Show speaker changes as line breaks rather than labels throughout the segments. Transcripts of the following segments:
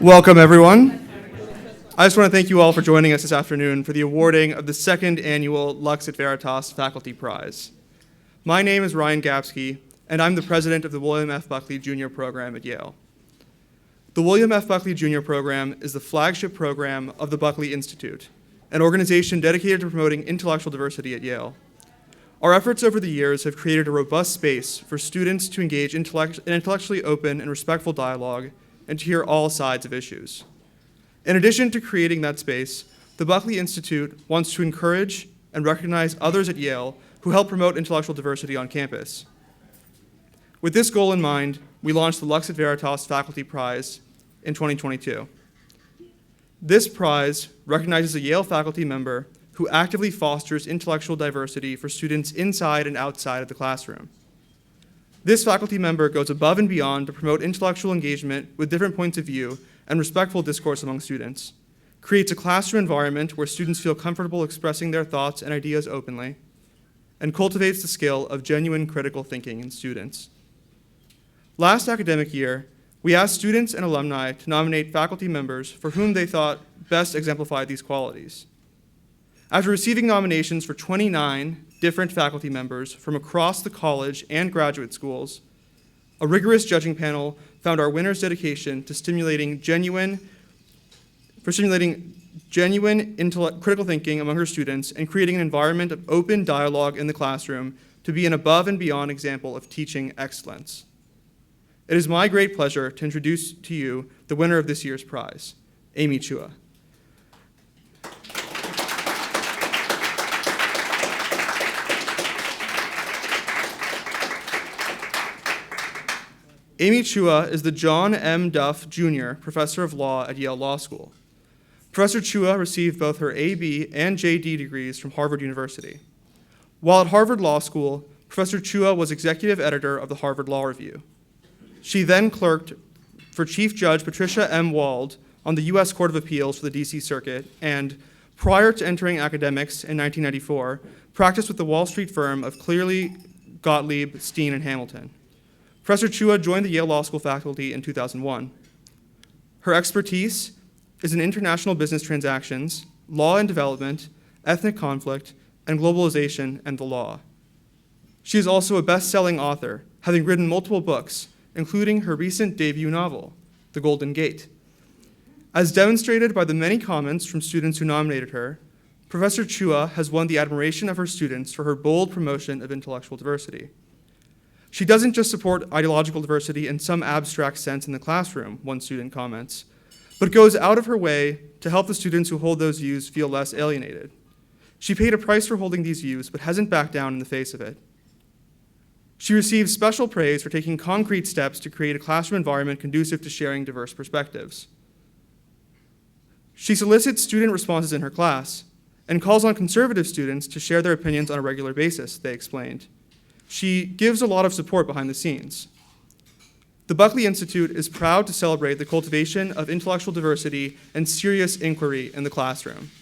Welcome, everyone. I just want to thank you all for joining us this afternoon for the awarding of the second annual Lux at Veritas Faculty Prize. My name is Ryan Gapsky, and I'm the president of the William F. Buckley Jr. Program at Yale. The William F. Buckley Jr. Program is the flagship program of the Buckley Institute, an organization dedicated to promoting intellectual diversity at Yale. Our efforts over the years have created a robust space for students to engage in intellectually open and respectful dialogue and to hear all sides of issues. In addition to creating that space, the Buckley Institute wants to encourage and recognize others at Yale who help promote intellectual diversity on campus. With this goal in mind, we launched the Lux at Veritas Faculty Prize in 2022. This prize recognizes a Yale faculty member who actively fosters intellectual diversity for students inside and outside of the classroom. This faculty member goes above and beyond to promote intellectual engagement with different points of view and respectful discourse among students, creates a classroom environment where students feel comfortable expressing their thoughts and ideas openly, and cultivates the skill of genuine critical thinking in students. Last academic year, we asked students and alumni to nominate faculty members for whom they thought best exemplified these qualities. After receiving nominations for 29 different faculty members from across the college and graduate schools, a rigorous judging panel found our winner's dedication to stimulating genuine critical thinking among her students and creating an environment of open dialogue in the classroom to be an above and beyond example of teaching excellence. It is my great pleasure to introduce to you the winner of this year's prize, Amy Chua. Amy Chua is the John M. Duff Jr. Professor of Law at Yale Law School. Professor Chua received both her A.B. and J.D. degrees from Harvard University. While at Harvard Law School, Professor Chua was executive editor of the Harvard Law Review. She then clerked for Chief Judge Patricia M. Wald on the U.S. Court of Appeals for the D.C. Circuit and, prior to entering academics in 1994, practiced with the Wall Street firm of Cleary, Gottlieb, Steen, and Hamilton. Professor Chua joined the Yale Law School faculty in 2001. Her expertise is in international business transactions, law and development, ethnic conflict, and globalization and the law. She is also a best-selling author, having written multiple books, including her recent debut novel, The Golden Gate. As demonstrated by the many comments from students who nominated her, Professor Chua has won the admiration of her students for her bold promotion of intellectual diversity. She doesn't just support ideological diversity in some abstract sense in the classroom, one student comments, but goes out of her way to help the students who hold those views feel less alienated. She paid a price for holding these views, but hasn't backed down in the face of it. She received special praise for taking concrete steps to create a classroom environment conducive to sharing diverse perspectives. She solicits student responses in her class and calls on conservative students to share their opinions on a regular basis, they explained. She gives a lot of support behind the scenes. The Buckley Institute is proud to celebrate the cultivation of intellectual diversity and serious inquiry in the classroom.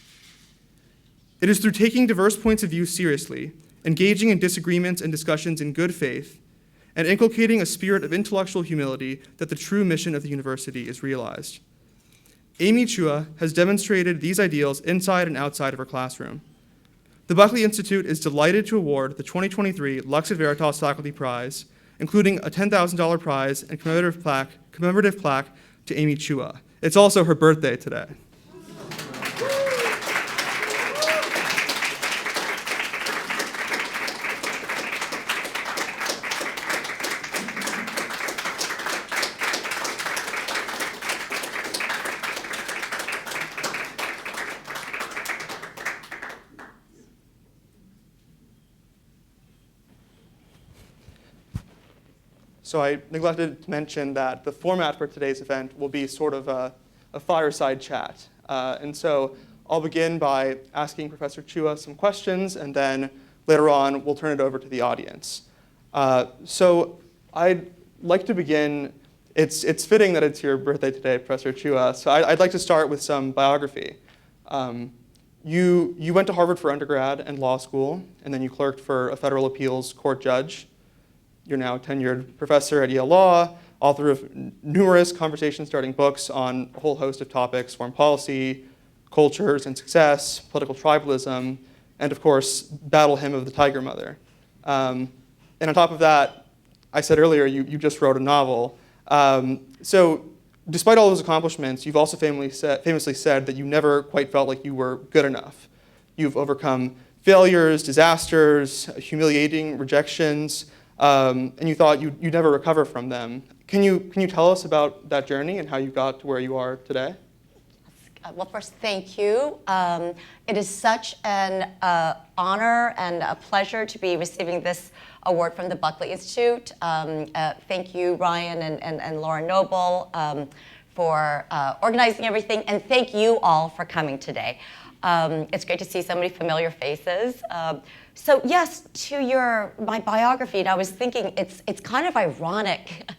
It is through taking diverse points of view seriously, engaging in disagreements and discussions in good faith, and inculcating a spirit of intellectual humility that the true mission of the university is realized. Amy Chua has demonstrated these ideals inside and outside of her classroom. The Buckley Institute is delighted to award the 2023 Lux at Veritas Faculty Prize, including a $10,000 prize and commemorative plaque to Amy Chua. It's also her birthday today. So I neglected to mention that the format for today's event will be sort of a fireside chat. And so I'll begin by asking Professor Chua some questions, and then later on we'll turn it over to the audience. So I'd like to begin, it's fitting that it's your birthday today, Professor Chua, so I'd like to start with some biography. You went to Harvard for undergrad and law school, and then you clerked for a federal appeals court judge. You're now a tenured professor at Yale Law. author of numerous conversation-starting books on a whole host of topics: foreign policy, cultures and success, political tribalism, and of course, Battle Hymn of the Tiger Mother. And on top of that, I said earlier, you just wrote a novel. So despite all those accomplishments, you've also famously said that you never quite felt like you were good enough. You've overcome failures, disasters, humiliating rejections, and you thought you'd never recover from them. Can you tell us about that journey and how you got to where you are today?
Well, first, thank you. It is such an honor and a pleasure to be receiving this award from the Buckley Institute. Thank you, Ryan and Lauren Noble, for organizing everything, and thank you all for coming today. It's great to see so many familiar faces. So yes, to my biography, and I was thinking it's kind of ironic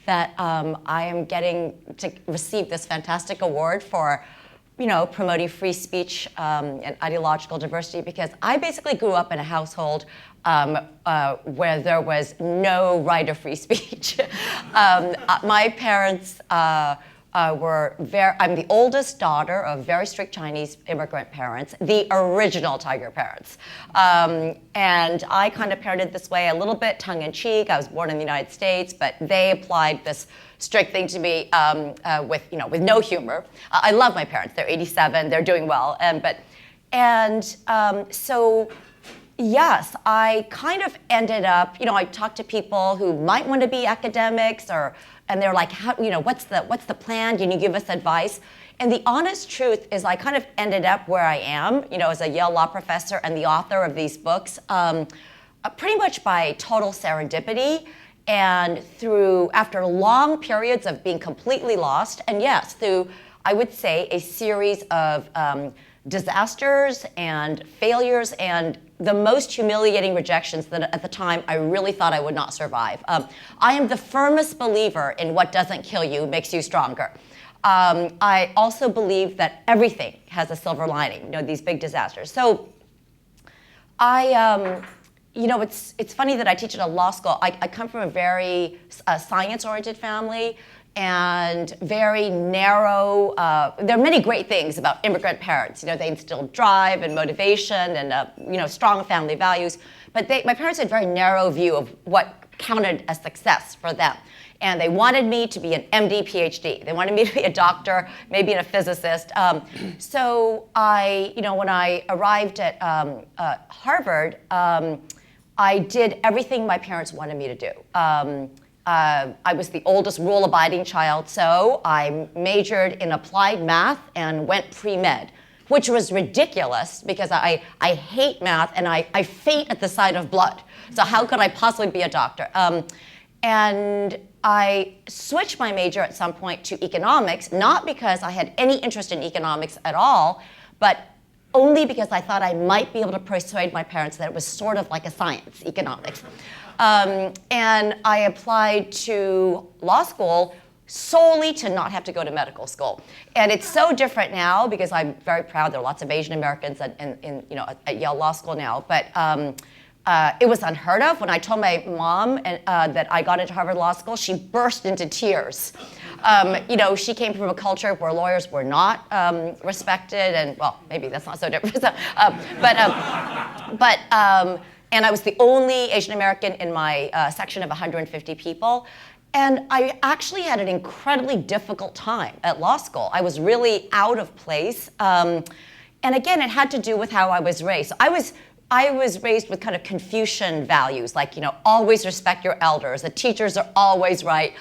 that I am getting to receive this fantastic award for promoting free speech and ideological diversity, because I basically grew up in a household where there was no right of free speech. My parents I'm the oldest daughter of very strict Chinese immigrant parents, the original Tiger parents. And I kind of parented this way a little bit tongue-in-cheek. I was born in the United States, but they applied this strict thing to me with no humor. I love my parents. They're 87. They're doing well. So yes, I kind of ended up, I talked to people who might want to be academics, and they're like, what's the plan? Can you give us advice? And the honest truth is I kind of ended up where I am, as a Yale law professor and the author of these books, pretty much by total serendipity, and after long periods of being completely lost, and yes, through, I would say, a series of disasters and failures and the most humiliating rejections that at the time I really thought I would not survive. I am the firmest believer in what doesn't kill you makes you stronger. I also believe that everything has a silver lining, these big disasters. So it's funny that I teach at a law school. I come from a very science-oriented family, and very narrow. There are many great things about immigrant parents. They instilled drive and motivation and strong family values. But my parents had a very narrow view of what counted as success for them. And they wanted me to be an MD, PhD. They wanted me to be a doctor, maybe a physicist. So when I arrived at Harvard, I did everything my parents wanted me to do. I was the oldest rule-abiding child, so I majored in applied math and went pre-med, which was ridiculous because I hate math and I faint at the sight of blood. So how could I possibly be a doctor? And I switched my major at some point to economics, not because I had any interest in economics at all, but only because I thought I might be able to persuade my parents that it was sort of like a science, economics. And I applied to law school solely to not have to go to medical school. And it's so different now because I'm very proud there are lots of Asian Americans at Yale Law School now. But it was unheard of. When I told my mom that I got into Harvard Law School, she burst into tears. She came from a culture where lawyers were not respected, and well, maybe that's not so different. And I was the only Asian American in my section of 150 people. And I actually had an incredibly difficult time at law school. I was really out of place. And again, it had to do with how I was raised. So I was raised with kind of Confucian values, like, always respect your elders. The teachers are always right.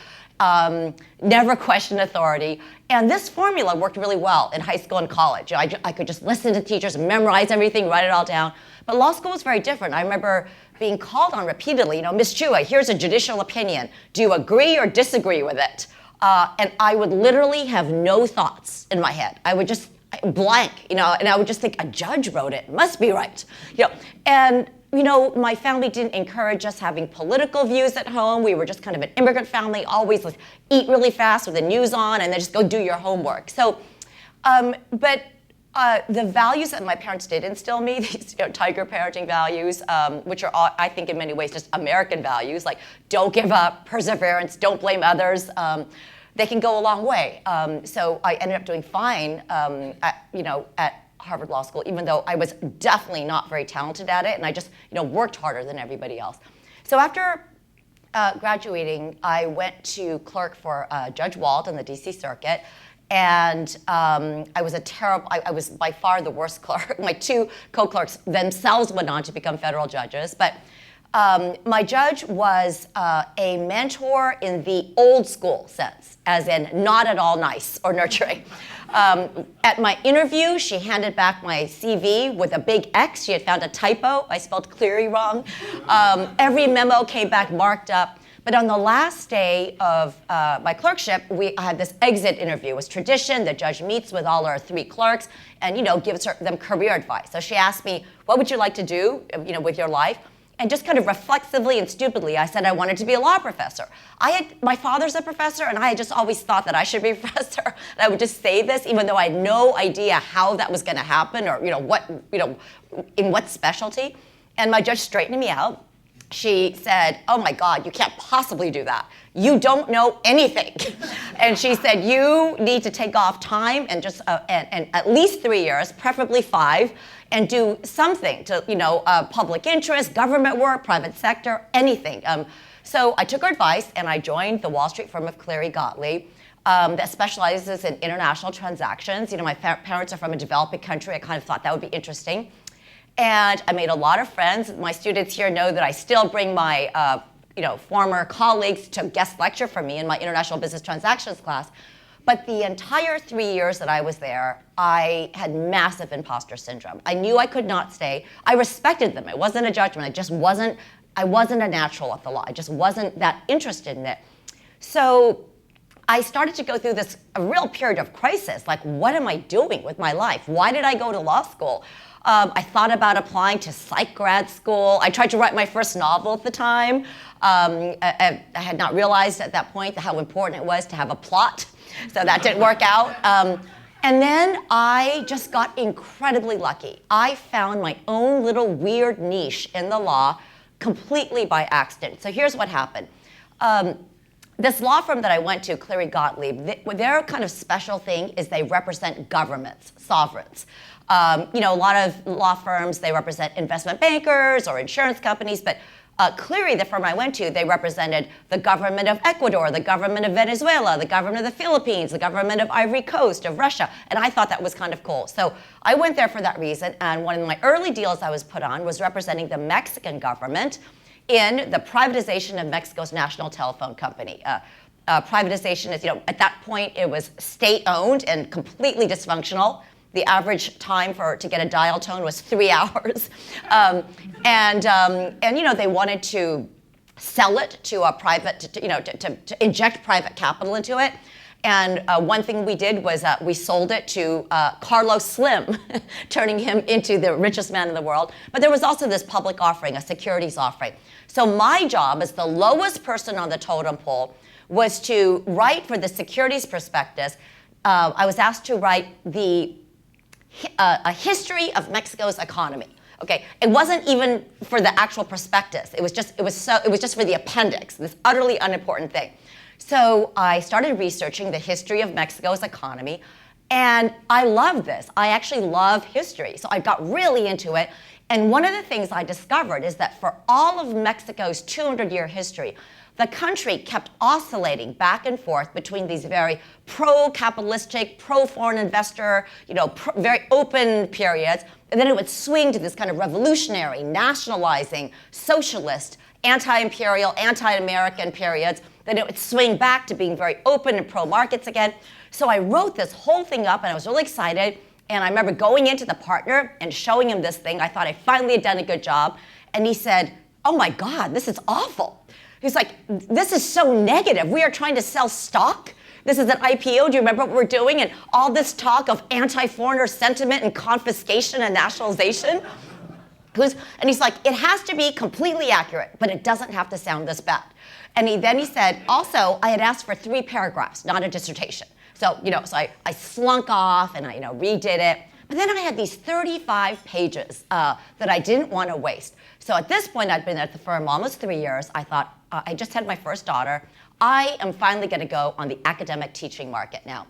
Never question authority. And this formula worked really well in high school and college. I could just listen to teachers, memorize everything, write it all down. But law school was very different. I remember being called on repeatedly, Miss Chua, here's a judicial opinion. Do you agree or disagree with it? And I would literally have no thoughts in my head. I would just blank, and I would just think a judge wrote it, must be right. And my family didn't encourage us having political views at home. We were just kind of an immigrant family, always eat really fast with the news on and then just go do your homework. So, but The values that my parents did instill me, these tiger parenting values, which are, I think, in many ways just American values, like don't give up, perseverance, don't blame others. They can go a long way. So I ended up doing fine at Harvard Law School, even though I was definitely not very talented at it, and I just worked harder than everybody else. So after graduating, I went to clerk for Judge Wald on the DC Circuit. And I was by far the worst clerk. My two co-clerks themselves went on to become federal judges. But my judge was a mentor in the old school sense, as in not at all nice or nurturing. At my interview, she handed back my CV with a big X. She had found a typo. I spelled Cleary wrong. Every memo came back marked up. But on the last day of my clerkship, I had this exit interview. It was tradition. The judge meets with all our three clerks and gives them career advice. So she asked me, what would you like to do with your life? And just kind of reflexively and stupidly, I said I wanted to be a law professor. My father's a professor, and I had just always thought that I should be a professor. And I would just say this, even though I had no idea how that was going to happen or in what specialty. And my judge straightened me out. She said, oh my God, you can't possibly do that. You don't know anything. And she said, you need to take off time and just and at least 3 years, preferably 5, and do something to, public interest, government work, private sector, anything. So I took her advice and I joined the Wall Street firm of Cleary Gottlieb that specializes in international transactions. My parents are from a developing country. I kind of thought that would be interesting. And I made a lot of friends. My students here know that I still bring my former colleagues to guest lecture for me in my international business transactions class. But the entire 3 years that I was there, I had massive imposter syndrome. I knew I could not stay. I respected them. It wasn't a judgment. I wasn't a natural at the law. I just wasn't that interested in it. So I started to go through a real period of crisis. Like, what am I doing with my life? Why did I go to law school? I thought about applying to psych grad school. I tried to write my first novel at the time. I had not realized at that point how important it was to have a plot, so that didn't work out. And then I just got incredibly lucky. I found my own little weird niche in the law completely by accident. So here's what happened. This law firm that I went to, Cleary Gottlieb, their kind of special thing is they represent governments, sovereigns. A lot of law firms, they represent investment bankers or insurance companies, but Cleary, the firm I went to, they represented the government of Ecuador, the government of Venezuela, the government of the Philippines, the government of Ivory Coast, of Russia, and I thought that was kind of cool. So I went there for that reason, and one of my early deals I was put on was representing the Mexican government in the privatization of Mexico's national telephone company. Privatization is, at that point, it was state-owned and completely dysfunctional. The average time to get a dial tone was 3 hours. And they wanted to sell it to a private, to inject private capital into it. And one thing we did was we sold it to Carlos Slim, turning him into the richest man in the world. But there was also this public offering, a securities offering. So my job as the lowest person on the totem pole was to write for the securities prospectus. I was asked to write a history of Mexico's economy. Okay, it wasn't even for the actual prospectus. It was just for the appendix, this utterly unimportant thing. So I started researching the history of Mexico's economy, and I love this. I actually love history, so I got really into it. And one of the things I discovered is that for all of Mexico's 200-year history, the country kept oscillating back and forth between these very pro-capitalistic, pro-foreign investor, very open periods, and then it would swing to this kind of revolutionary, nationalizing, socialist, anti-imperial, anti-American periods. Then it would swing back to being very open and pro-markets again. So I wrote this whole thing up, and I was really excited. And I remember going into the partner and showing him this thing. I thought I finally had done a good job. And he said, oh my God, this is awful. He's like, this is so negative. We are trying to sell stock. This is an IPO. Do you remember what we're doing? And all this talk of anti-foreigner sentiment and confiscation and nationalization. And he's like, it has to be completely accurate, but it doesn't have to sound this bad. And then he said, also, I had asked for 3 paragraphs, not a dissertation. So, so I slunk off and I, redid it. But then I had these 35 pages that I didn't want to waste. So at this point, I'd been at the firm almost 3 years. I thought, I just had my first daughter. I am finally going to go on the academic teaching market now.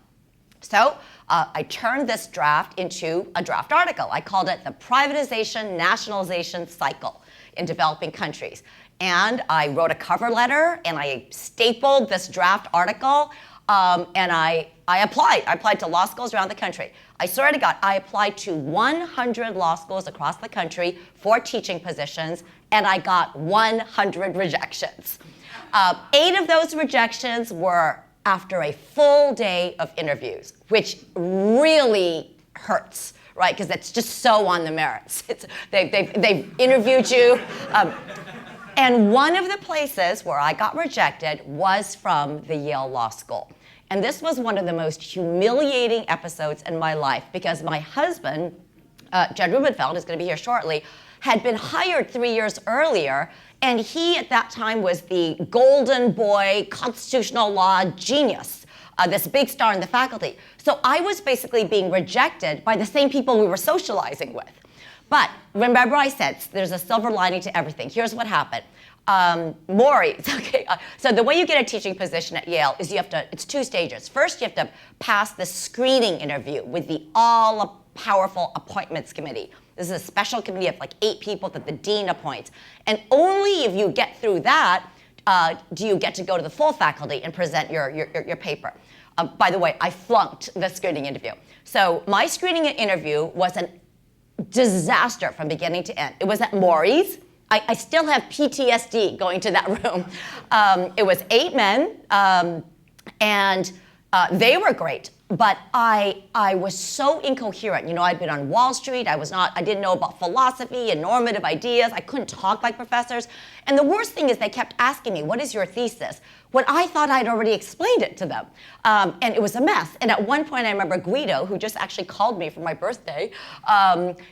So I turned this draft into a draft article. I called it the Privatization Nationalization Cycle in Developing Countries. And I wrote a cover letter, and I stapled this draft article, and I applied. I applied to law schools around the country. I swear to God, I applied to 100 law schools across the country for teaching positions, and I got 100 rejections. 8 of those rejections were after a full day of interviews, which really hurts, right? Because it's just so on the merits. They've interviewed you. And one of the places where I got rejected was from the Yale Law School. And this was one of the most humiliating episodes in my life because my husband, Jed Rubenfeld, is going to be here shortly, had been hired 3 years earlier, and he at that time was the golden boy constitutional law genius, this big star in the faculty. So I was basically being rejected by the same people we were socializing with. But remember I said there's a silver lining to everything. Here's what happened. So the way you get a teaching position at Yale is it's 2 stages. First, you have to pass the screening interview with the all-powerful appointments committee. This is a special committee of like 8 people that the dean appoints. And only if you get through that do you get to go to the full faculty and present your paper. By the way, I flunked the screening interview. So my screening interview was a disaster from beginning to end. It was at Maury's. I still have PTSD going to that room. It was 8 men, and they were great. But I was so incoherent. You know, I'd been on Wall Street. I didn't know about philosophy and normative ideas. I couldn't talk like professors. And the worst thing is they kept asking me, what is your thesis? When I thought I'd already explained it to them. And it was a mess. And at one point I remember Guido, who just actually called me for my birthday,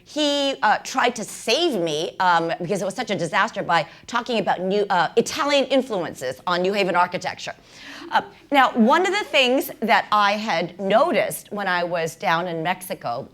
he tried to save me because it was such a disaster by talking about new Italian influences on New Haven architecture. Now, one of the things that I had noticed when I was down in Mexico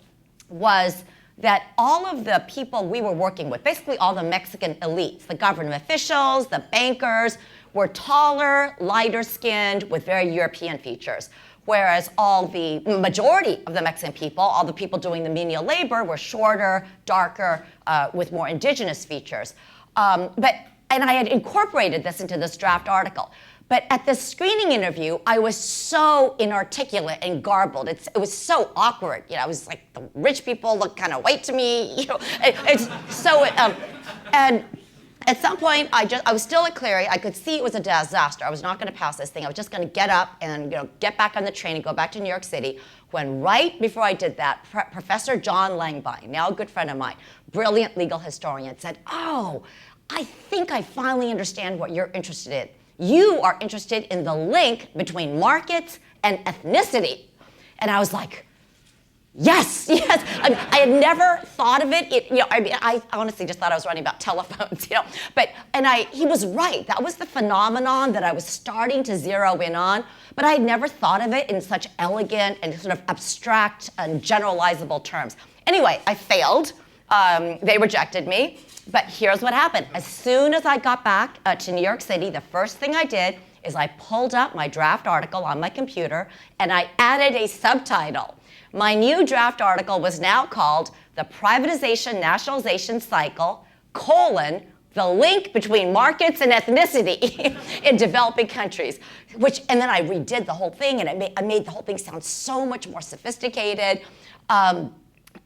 was that all of the people we were working with, basically all the Mexican elites, the government officials, the bankers, were taller, lighter skinned, with very European features. Whereas the majority of the Mexican people, all the people doing the menial labor, were shorter, darker, with more indigenous features. And I had incorporated this into this draft article. But at the screening interview, I was so inarticulate and garbled. It was so awkward. You know, I was like, the rich people look kind of white to me. You know, it's so. And at some point, I was still at Cleary. I could see it was a disaster. I was not going to pass this thing. I was just going to get up and get back on the train and go back to New York City. When right before I did that, Professor John Langbein, now a good friend of mine, brilliant legal historian, said, "Oh, I think I finally understand what you're interested in. You are interested in the link between markets and ethnicity." And I was like, yes. I had never thought of it. I honestly just thought I was writing about telephones, he was right. That was the phenomenon that I was starting to zero in on, but I had never thought of it in such elegant and sort of abstract and generalizable terms. Anyway, I failed. They rejected me. But here's what happened. As soon as I got back to New York City, the first thing I did is I pulled up my draft article on my computer and I added a subtitle. My new draft article was now called The Privatization Nationalization Cycle, the link between markets and ethnicity in developing countries. And then I redid the whole thing, and I made the whole thing sound so much more sophisticated.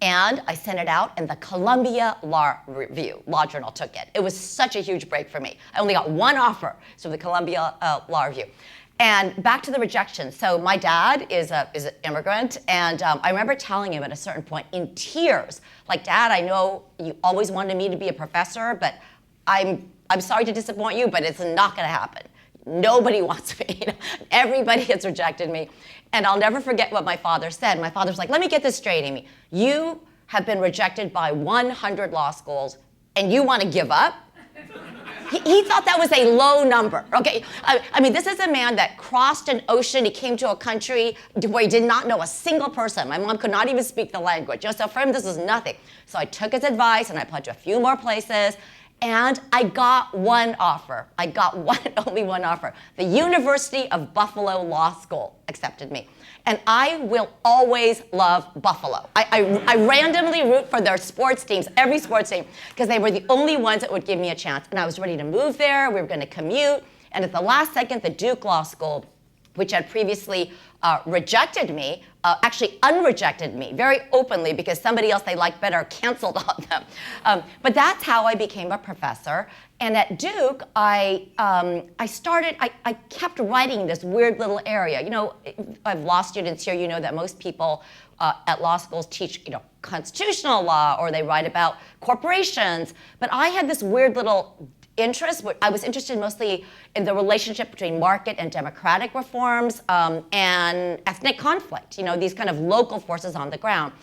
And I sent it out, and the Columbia Law Journal took it. It was such a huge break for me. I only got 1 offer, so the Columbia Law Review. And back to the rejection. So my dad is an immigrant, and I remember telling him at a certain point in tears, like, "Dad, I know you always wanted me to be a professor, but I'm sorry to disappoint you, but it's not going to happen. Nobody wants me. Everybody has rejected me." And I'll never forget what my father said. My father's like, "Let me get this straight, Amy. You have been rejected by 100 law schools, and you want to give up?" He thought that was a low number, okay? I mean, this is a man that crossed an ocean. He came to a country where he did not know a single person. My mom could not even speak the language. So for him, this was nothing. So I took his advice and I applied to a few more places. And I got one offer. I got only one offer. The University of Buffalo Law School accepted me. And I will always love Buffalo. I randomly root for their sports teams, every sports team, because they were the only ones that would give me a chance. And I was ready to move there. We were going to commute. And at the last second, the Duke Law School, which had previously rejected me, actually unrejected me very openly because somebody else they liked better canceled on them. But that's how I became a professor. And at Duke, I kept writing this weird little area. You know, I have law students here. You know that most people at law schools teach, constitutional law, or they write about corporations. But I had this weird little interest. I was interested mostly in the relationship between market and democratic reforms and ethnic conflict, these kind of local forces on the ground.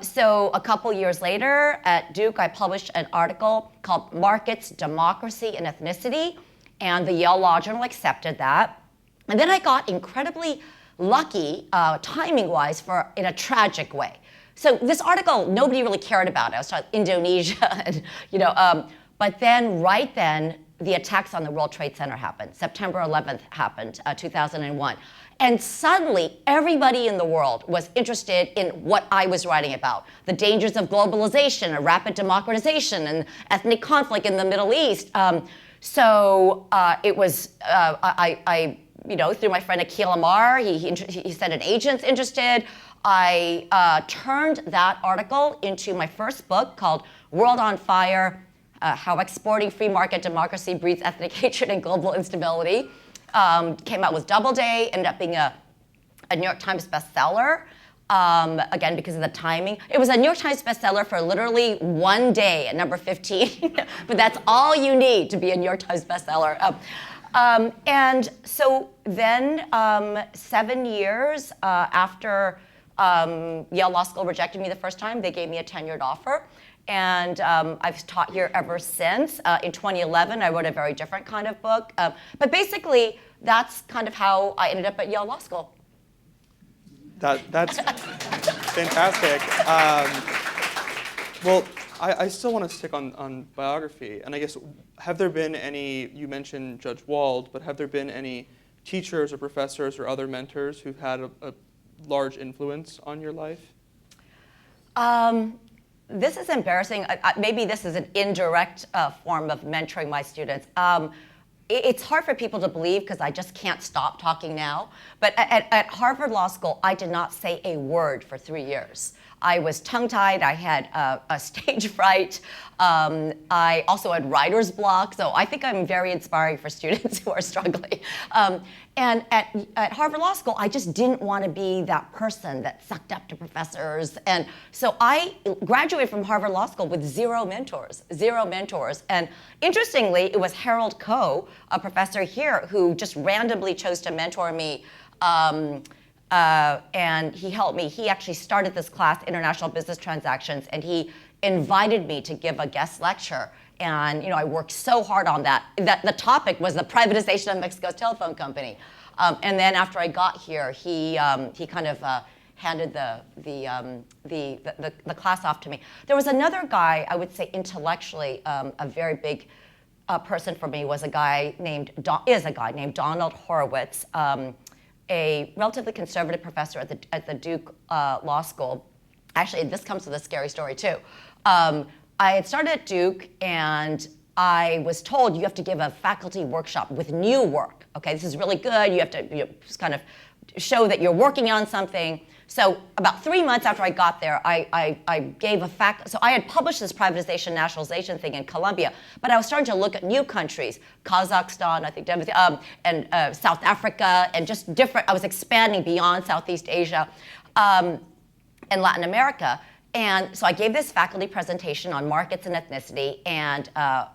So a couple years later at Duke, I published an article called Markets, Democracy, and Ethnicity, and the Yale Law Journal accepted that. And then I got incredibly lucky, timing-wise, in a tragic way. So this article, nobody really cared about it. I was talking Indonesia, and, but then, right then, the attacks on the World Trade Center happened. September 11th happened, 2001. And suddenly, everybody in the world was interested in what I was writing about, the dangers of globalization, and rapid democratization, and ethnic conflict in the Middle East. So it was, through my friend Akhil Amar, he said an agent's interested. I turned that article into my first book called World on Fire, How Exporting Free Market Democracy Breeds Ethnic Hatred and Global Instability. Came out with Doubleday, ended up being a New York Times bestseller, again, because of the timing. It was a New York Times bestseller for literally one day at number 15, but that's all you need to be a New York Times bestseller. And so then 7 years after Yale Law School rejected me the first time, they gave me a tenured offer. And I've taught here ever since. In 2011, I wrote a very different kind of book. But basically, that's kind of how I ended up at Yale Law School.
That's fantastic. Well, I still want to stick on biography. And I guess, have there been any, you mentioned Judge Wald, but have there been any teachers or professors or other mentors who've had a large influence on your life?
This is embarrassing. Maybe this is an indirect form of mentoring my students. It's hard for people to believe because I just can't stop talking now. But at Harvard Law School, I did not say a word for 3 years. I was tongue-tied. I had a stage fright. I also had writer's block. So I think I'm very inspiring for students who are struggling. And at Harvard Law School, I just didn't want to be that person that sucked up to professors. And so I graduated from Harvard Law School with zero mentors. And interestingly, it was Harold Koh, a professor here, who just randomly chose to mentor me. And he helped me. He actually started this class, International Business Transactions, and he invited me to give a guest lecture. And I worked so hard on that. The topic was the privatization of Mexico's telephone company. And then after I got here, he kind of handed the class off to me. There was another guy, I would say intellectually, a very big person for me is a guy named Donald Horowitz. A relatively conservative professor at the Duke Law School. Actually, this comes with a scary story too. I had started at Duke, and I was told you have to give a faculty workshop with new work. Okay, this is really good. You have to just kind of show that you're working on something. So about 3 months after I got there, I gave so I had published this privatization nationalization thing in Columbia, but I was starting to look at new countries, Kazakhstan, I think, and South Africa, and just different. I was expanding beyond Southeast Asia and Latin America. And so I gave this faculty presentation on markets and ethnicity, and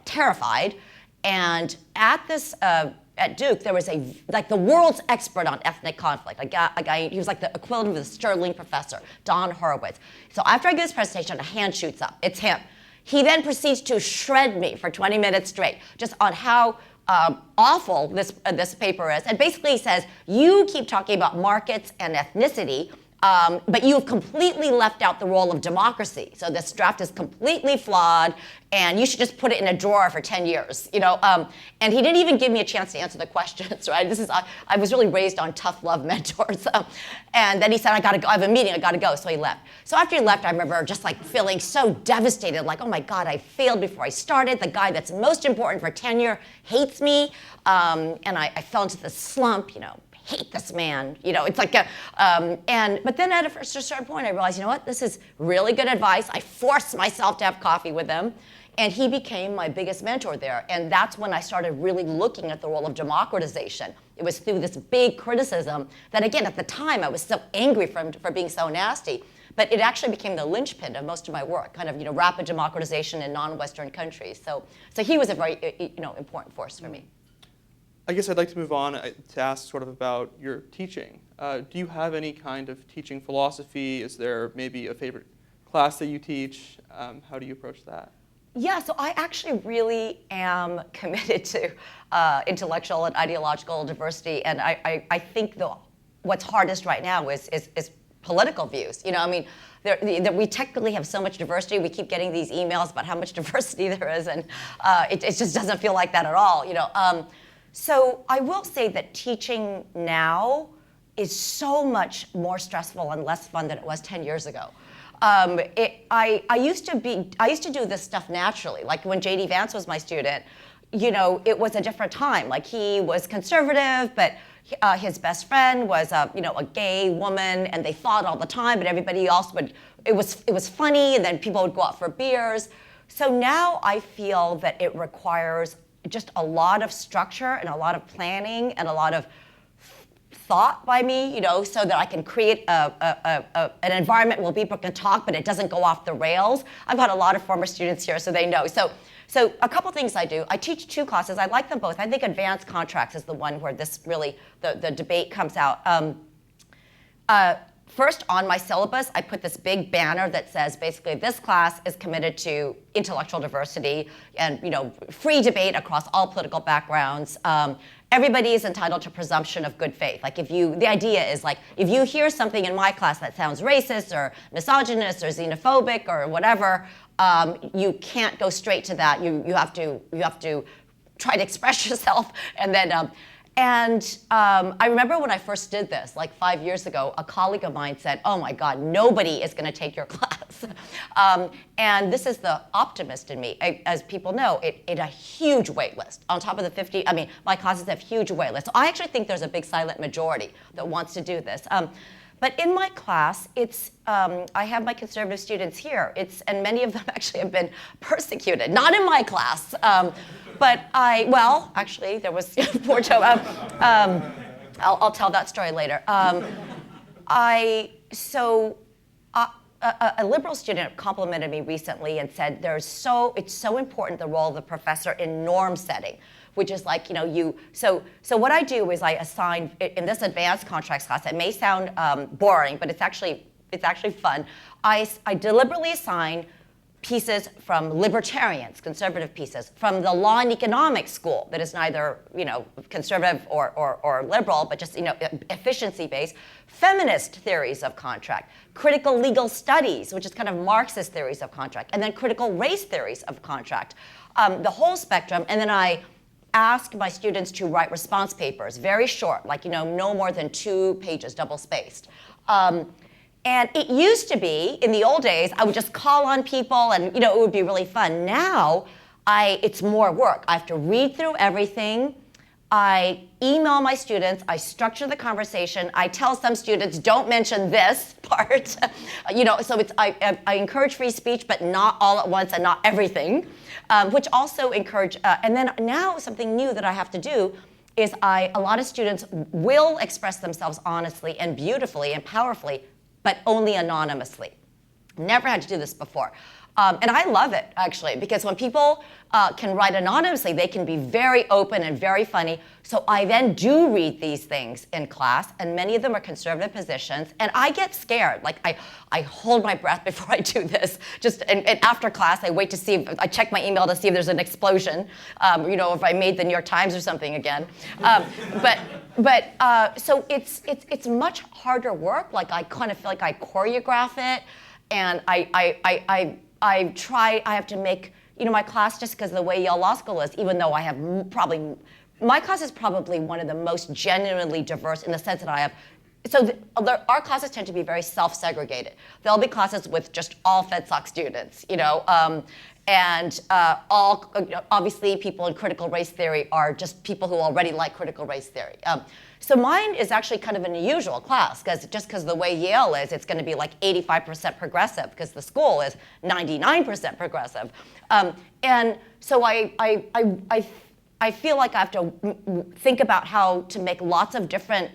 terrified. And at Duke, there was the world's expert on ethnic conflict. A guy, he was like the equivalent of the Sterling professor, Don Horowitz. So after I give this presentation, a hand shoots up. It's him. He then proceeds to shred me for 20 minutes straight, just on how awful this paper is. And basically he says, you keep talking about markets and ethnicity, but you've completely left out the role of democracy. So this draft is completely flawed, and you should just put it in a drawer for 10 years. And he didn't even give me a chance to answer the questions. Right? I was really raised on tough love mentors. And then he said, I gotta go. I have a meeting. I gotta go. So he left. So after he left, I remember just like feeling so devastated, like, oh my God, I failed before I started. The guy that's most important for tenure hates me, and I fell into this slump. Hate this man. It's like but then at a certain point I realized, what, this is really good advice. I forced myself to have coffee with him, and he became my biggest mentor there. And that's when I started really looking at the role of democratization. It was through this big criticism that, again, at the time I was so angry for being so nasty, but it actually became the linchpin of most of my work, kind of rapid democratization in non-Western countries. So he was a very important force for me.
I guess I'd like to move on to ask sort of about your teaching. Do you have any kind of teaching philosophy? Is there maybe a favorite class that you teach? How do you approach that?
Yeah, so I actually really am committed to intellectual and ideological diversity, and I think what's hardest right now is political views. We technically have so much diversity. We keep getting these emails about how much diversity there is, and it just doesn't feel like that at all. So I will say that teaching now is so much more stressful and less fun than it was 10 years ago. I used to do this stuff naturally. Like when J.D. Vance was my student, it was a different time. Like he was conservative, but his best friend was a gay woman, and they fought all the time. But everybody else it was funny, and then people would go out for beers. So now I feel that it requires just a lot of structure and a lot of planning and a lot of thought by me, so that I can create an environment where people can talk, but it doesn't go off the rails. I've got a lot of former students here, so they know. So a couple things I do. I teach 2 classes. I like them both. I think advanced contracts is the one where this really, the debate comes out. First, on my syllabus, I put this big banner that says basically this class is committed to intellectual diversity and free debate across all political backgrounds. Everybody is entitled to presumption of good faith. Like the idea is like if you hear something in my class that sounds racist or misogynist or xenophobic or whatever, you can't go straight to that. You have to try to express yourself, and then. I remember when I first did this, like 5 years ago, a colleague of mine said, oh my God, nobody is going to take your class. And this is the optimist in me. As people know, it a huge wait list. On top of the 50, my classes have huge wait lists. So I actually think there's a big silent majority that wants to do this. But in my class, I have my conservative students here. And many of them actually have been persecuted. Not in my class. But actually, there was poor Joe. I'll tell that story later. A liberal student complimented me recently and said, it's so important the role of the professor in norm setting, which is like, so what I do is I assign, in this advanced contracts class, it may sound boring, but it's actually fun. I deliberately assign pieces from libertarians, conservative pieces, from the law and economics school that is neither, conservative or liberal, but just, efficiency-based, feminist theories of contract, critical legal studies, which is kind of Marxist theories of contract, and then critical race theories of contract, the whole spectrum. And then I ask my students to write response papers, very short, like, no more than 2 pages, double-spaced. And it used to be, in the old days, I would just call on people and it would be really fun. Now, it's more work. I have to read through everything. I email my students. I structure the conversation. I tell some students, don't mention this part. So I encourage free speech, but not all at once and not everything, which also encourage, and then now something new that I have to do is a lot of students will express themselves honestly and beautifully and powerfully, but only anonymously. Never had to do this before. And I love it, actually, because when people can write anonymously, they can be very open and very funny. So I then do read these things in class, and many of them are conservative positions, and I get scared. Like, I hold my breath before I do this. And after class, I wait to see, I check my email to see if there's an explosion, if I made the New York Times or something again. So it's much harder work. Like, I kind of feel like I choreograph it, and I have to make, my class, just because of the way Yale Law School is, even though I have my class is probably one of the most genuinely diverse in the sense that I have, our classes tend to be very self-segregated. There'll be classes with just all FedSoc students, and obviously people in critical race theory are just people who already like critical race theory. So mine is actually kind of an unusual class, because the way Yale is, it's going to be like 85% progressive, because the school is 99% progressive. And so I feel like I have to think about how to make lots of different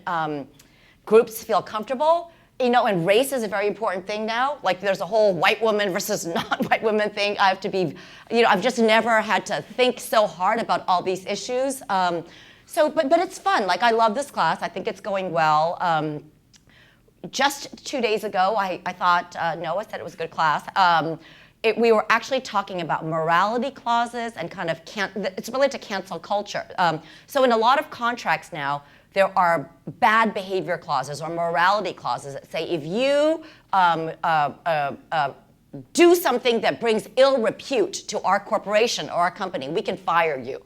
groups feel comfortable. And race is a very important thing now. Like, there's a whole white woman versus non-white woman thing. I have to be, I've just never had to think so hard about all these issues. But it's fun. Like, I love this class. I think it's going well. Just 2 days ago, I thought Noah said it was a good class. We were actually talking about morality clauses and kind of it's related to cancel culture. So in a lot of contracts now, there are bad behavior clauses or morality clauses that say if you do something that brings ill repute to our corporation or our company, we can fire you.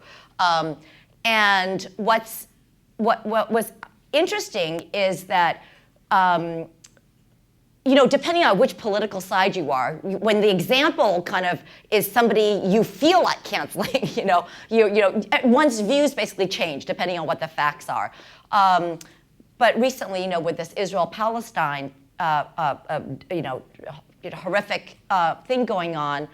And what was interesting is that depending on which political side you are, when the example kind of is somebody you feel like canceling, one's views basically change depending on what the facts are. But recently, with this Israel-Palestine, horrific thing going on,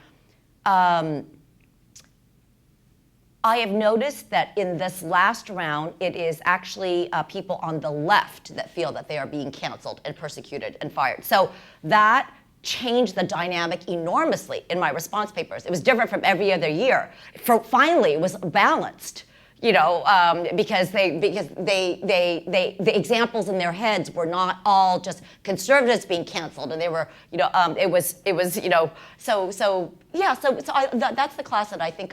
I have noticed that in this last round, it is actually people on the left that feel that they are being canceled and persecuted and fired. So that changed the dynamic enormously in my response papers. It was different from every other year. Finally, it was balanced, because the examples in their heads were not all just conservatives being canceled, and they were, that's the class that I think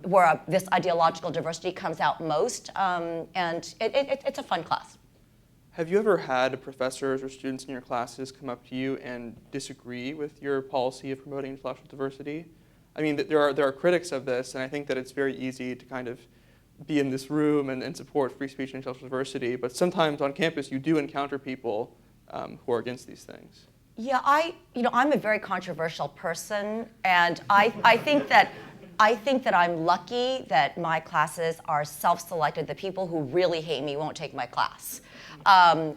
where this ideological diversity comes out most, and it's a fun class.
Have you ever had professors or students in your classes come up to you and disagree with your policy of promoting intellectual diversity? I mean, there are critics of this, and I think that it's very easy to kind of be in this room and support free speech and intellectual diversity, but sometimes on campus you do encounter people who are against these things.
Yeah, I'm a very controversial person, and I think that I'm lucky that my classes are self-selected. The people who really hate me won't take my class.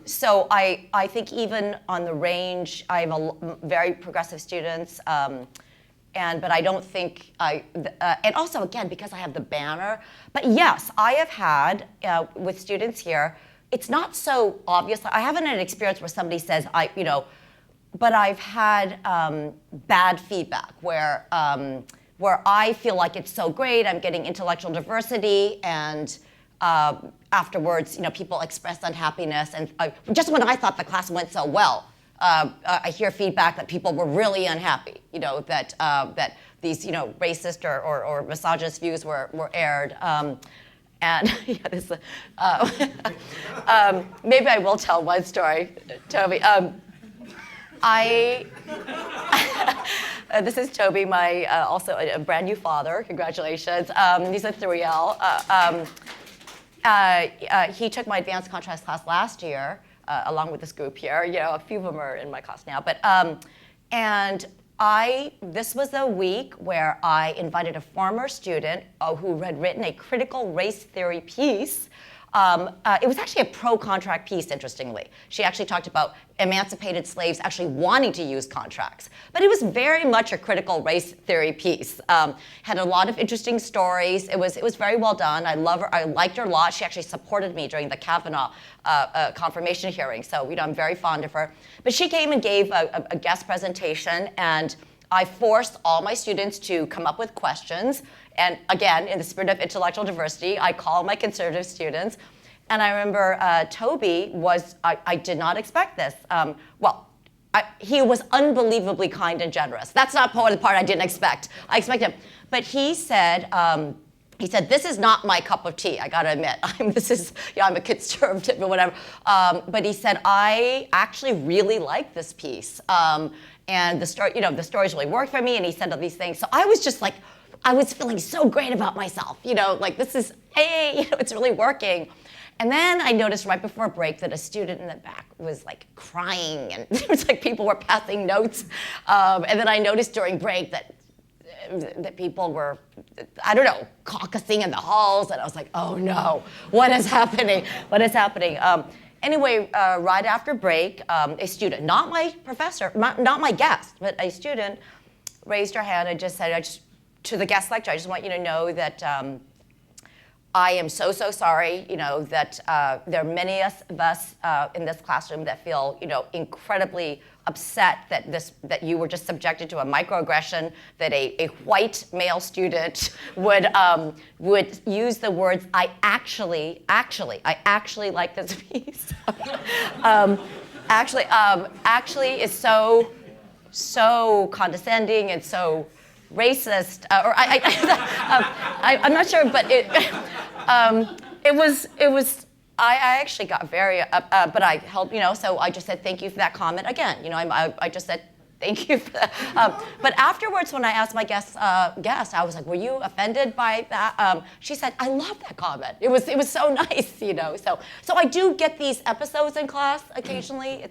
So I think even on the range, I have very progressive students, but I don't think and also again, because I have the banner. But yes, I have had, with students here, it's not so obvious. I haven't had an experience where somebody says, but I've had bad feedback where I feel like it's so great, I'm getting intellectual diversity, and afterwards, people express unhappiness. And just when I thought the class went so well, I hear feedback that people were really unhappy, that these, racist or misogynist views were aired. And maybe I will tell one story, Toby. This is Toby, my also a brand new father. Congratulations. He's a 3L. He took my advanced contracts class last year, along with this group here. A few of them are in my class now. But this was a week where I invited a former student who had written a critical race theory piece. It was actually a pro-contract piece, interestingly. She actually talked about emancipated slaves actually wanting to use contracts. But it was very much a critical race theory piece. Had a lot of interesting stories. It was very well done. I love her. I liked her a lot. She actually supported me during the Kavanaugh confirmation hearing. So I'm very fond of her. But she came and gave a guest presentation, and I forced all my students to come up with questions. And again, in the spirit of intellectual diversity, I call my conservative students. And I remember Toby I did not expect this. He was unbelievably kind and generous. That's not the part I didn't expect. I expected him. But he said, this is not my cup of tea, I gotta admit. I'm a conservative or whatever. But he said, I actually really like this piece. And the stories really worked for me, and he said all these things. So I was just like, I was feeling so great about myself. This is, hey, it's really working. And then I noticed right before break that a student in the back was like crying, and it was like people were passing notes. And then I noticed during break that people were, I don't know, caucusing in the halls, and I was like, oh no, what is happening? What is happening? Anyway, right after break, a student, not my professor, not my guest, but a student raised her hand and just said, to the guest lecturer, I just want you to know that I am so sorry, that there are many of us in this classroom that feel, incredibly upset that you were just subjected to a microaggression, that a white male student would use the words, I actually like this piece. Actually is so condescending and so racist, or I'm not sure, but it was. I actually got very, but I helped, so I just said thank you for that comment again. I just said thank you for that. But afterwards, when I asked my guest, I was like, were you offended by that? She said, I love that comment. It was so nice, So I do get these episodes in class occasionally.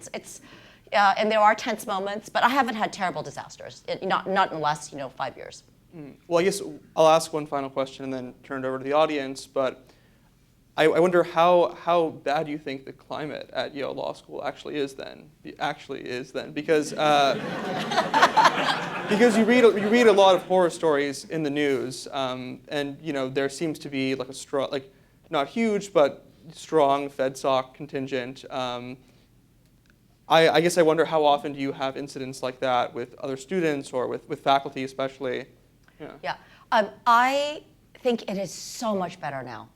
And there are tense moments, but I haven't had terrible disasters, not in the last 5 years.
Well, I guess I'll ask one final question and then turn it over to the audience. But I wonder how bad you think the climate at Yale Law School actually is then. Because because you read a lot of horror stories in the news, and there seems to be like a strong, like not huge but strong FedSoc contingent. I guess I wonder how often do you have incidents like that with other students or with faculty especially?
Yeah. I think it is so much better now.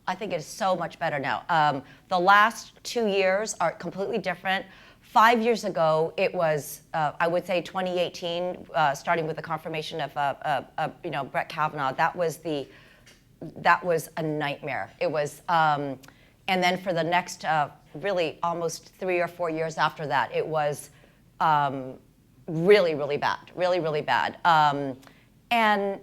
The last 2 years are completely different. 5 years ago, it was, I would say 2018, starting with the confirmation of Brett Kavanaugh, that was a nightmare. It was, and then for the next really almost 3 or 4 years after that, it was really, really bad. And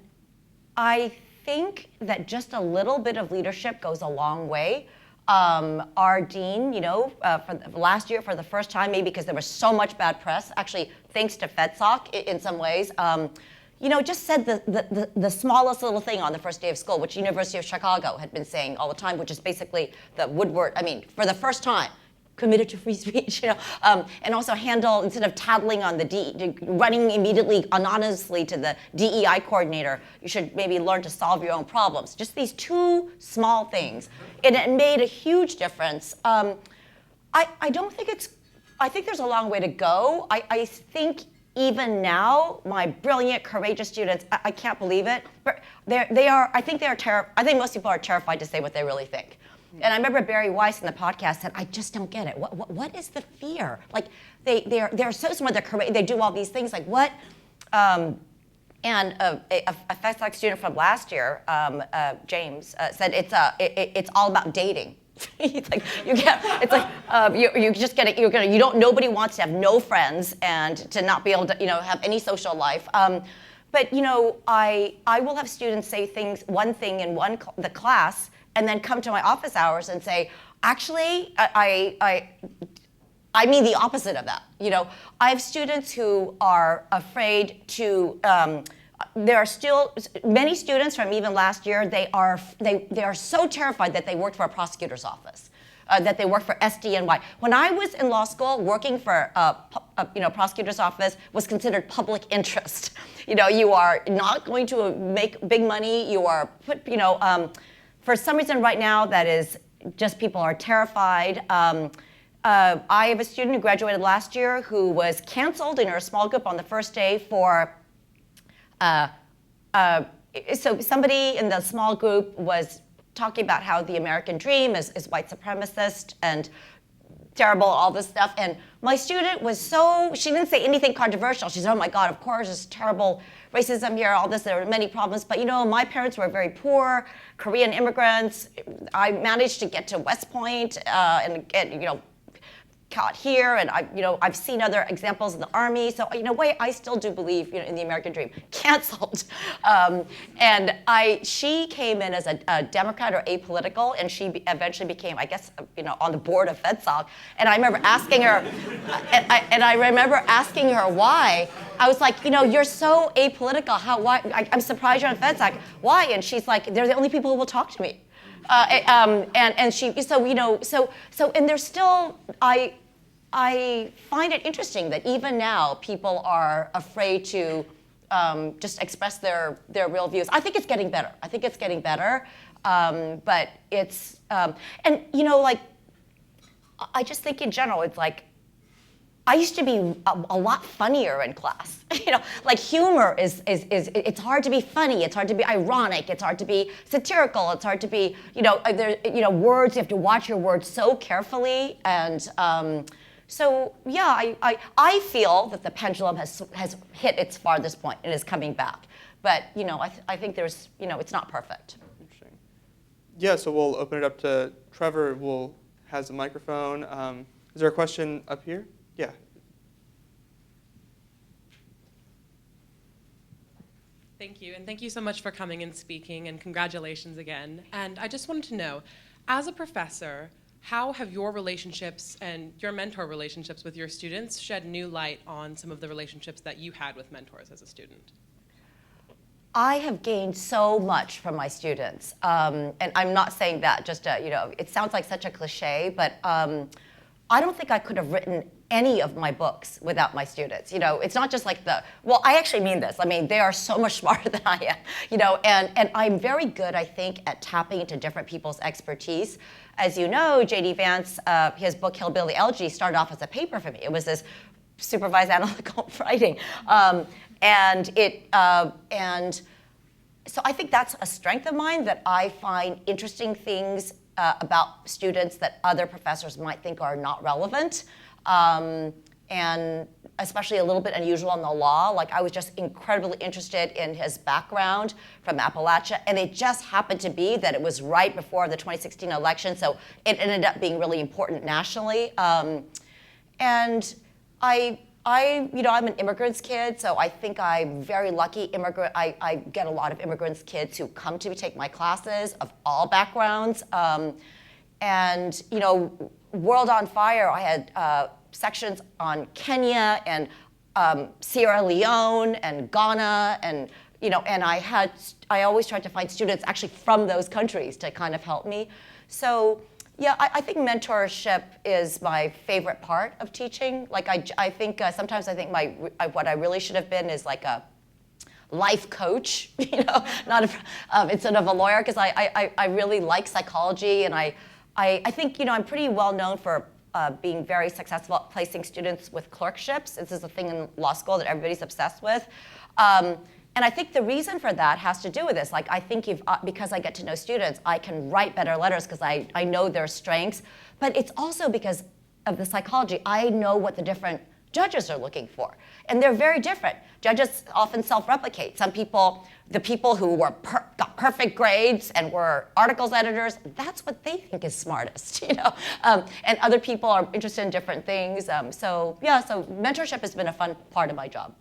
I think that just a little bit of leadership goes a long way. Our dean, for last year, for the first time, maybe because there was so much bad press, actually thanks to FedSoc in some ways, just said the smallest little thing on the first day of school, which University of Chicago had been saying all the time, which is basically the Woodward, for the first time, committed to free speech, and also handle, instead of tattling on running immediately anonymously to the DEI coordinator, you should maybe learn to solve your own problems. Just these two small things, and it made a huge difference. I don't think I think there's a long way to go. I think even now, my brilliant, courageous students, I can't believe it, but I think most people are terrified to say what they really think. And I remember Barry Weiss in the podcast said, I just don't get it. What is the fear? Like, they're so smart, they do all these things, like what? And a FedSoc student from last year, James, said it's all about dating. It's like nobody wants to have no friends and to not be able to have any social life. But I will have students say one thing in the class, and then come to my office hours and say, actually, I mean the opposite of that. I have students who are afraid to. There are still many students from even last year. They are so terrified that they worked for a prosecutor's office, that they work for SDNY. When I was in law school, working for a prosecutor's office was considered public interest. You are not going to make big money. You are for some reason right now, that is just people are terrified. I have a student who graduated last year who was canceled in her small group on the first day for So somebody in the small group was talking about how the American dream is white supremacist and terrible, all this stuff. And my student was she didn't say anything controversial. She said, oh my God, of course, there's terrible racism here, all this, there are many problems. But my parents were very poor, Korean immigrants. I managed to get to West Point and get, caught here, and I've seen other examples in the Army. So in a way, I still do believe in the American dream. Canceled, and she came in as a Democrat or apolitical, and she eventually became, I guess, on the board of FedSoc. And I remember asking her, why. I was like, you're so apolitical. Why? I'm surprised you're on FedSoc. Why? And she's like, they're the only people who will talk to me. And she, and there's still, I find it interesting that even now people are afraid to just express their real views. I think it's getting better. But it's, I just think in general, it's like, I used to be a lot funnier in class. Humor is it's hard to be funny. It's hard to be ironic. It's hard to be satirical. It's hard to be, words. You have to watch your words so carefully. And so yeah, I feel that the pendulum has hit its farthest point and is coming back. But I think there's it's not perfect.
Interesting. Yeah. So we'll open it up to Trevor. Has a microphone. Is there a question up here? Yeah.
Thank you, and thank you so much for coming and speaking, and congratulations again. And I just wanted to know, as a professor, how have your relationships and your mentor relationships with your students shed new light on some of the relationships that you had with mentors as a student?
I have gained so much from my students, and I'm not saying that just it sounds like such a cliche, but I don't think I could have written any of my books without my students. It's not just like I actually mean this. I mean, they are so much smarter than I am, and I'm very good, I think, at tapping into different people's expertise. As you know, J.D. Vance, his book Hillbilly Elegy started off as a paper for me. It was this supervised analytical writing, and so I think that's a strength of mine, that I find interesting things about students that other professors might think are not relevant, and especially a little bit unusual in the law. Like, I was just incredibly interested in his background from Appalachia, and it just happened to be that it was right before the 2016 election, so it ended up being really important nationally. And I'm an immigrant's kid, so I think I'm very lucky. I get a lot of immigrants' kids who come to take my classes of all backgrounds. And World on Fire, I had sections on Kenya and Sierra Leone and Ghana, and and I always tried to find students actually from those countries to kind of help me. So yeah, I think mentorship is my favorite part of teaching. Like, I think sometimes I think what I really should have been is like a life coach, not instead of a lawyer, because I really like psychology, and I think I'm pretty well known for being very successful at placing students with clerkships. This is a thing in law school that everybody's obsessed with. And I think the reason for that has to do with this. Like, I think because I get to know students, I can write better letters because I know their strengths. But it's also because of the psychology. I know what the different judges are looking for. And they're very different. Judges often self-replicate. Some people, the people who got perfect grades and were articles editors, that's what they think is smartest, and other people are interested in different things. So mentorship has been a fun part of my job.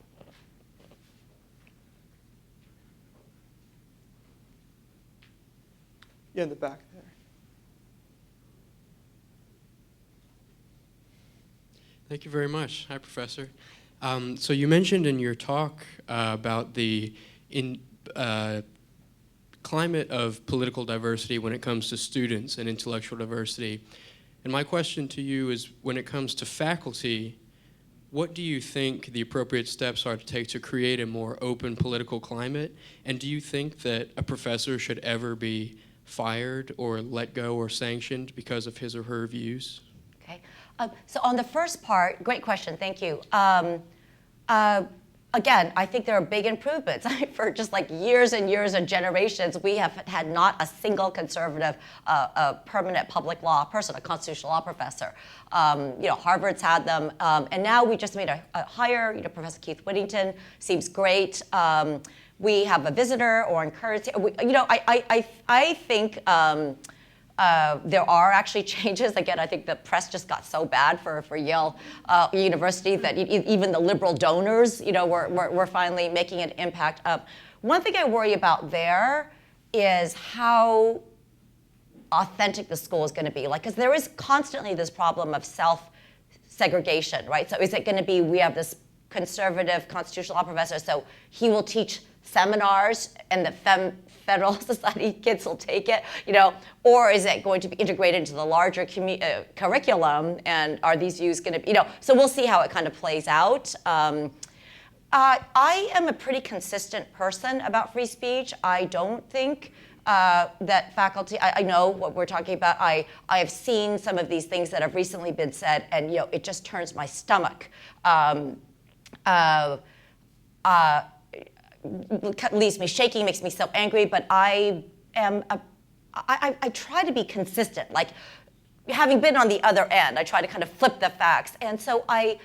Yeah, in the back there.
Thank you very much. Hi, Professor. So you mentioned in your talk about the climate of political diversity when it comes to students and intellectual diversity. And my question to you is, when it comes to faculty, what do you think the appropriate steps are to take to create a more open political climate? And do you think that a professor should ever be fired or let go or sanctioned because of his or her views?
Okay. So on the first part, great question, thank you. again, I think there are big improvements. For just like years and years and generations, we have had not a single conservative permanent public law person, a constitutional law professor. Harvard's had them, and now we just made a hire. Professor Keith Whittington seems great. We have a visitor or encourage. I think. There are actually changes. Again, I think the press just got so bad for Yale University that even the liberal donors, were finally making an impact. One thing I worry about there is how authentic the school is going to be. Because there is constantly this problem of self-segregation, right? So is it going to be, we have this conservative constitutional law professor, so he will teach seminars and the Federal Society kids will take it, or is it going to be integrated into the larger curriculum, and are these views going to be, so we'll see how it kind of plays out. I am a pretty consistent person about free speech. I don't think that faculty, I know what we're talking about. I have seen some of these things that have recently been said, and it just turns my stomach. Leaves me shaking, makes me so angry, but I try to be consistent. Like, having been on the other end, I try to kind of flip the facts. And so I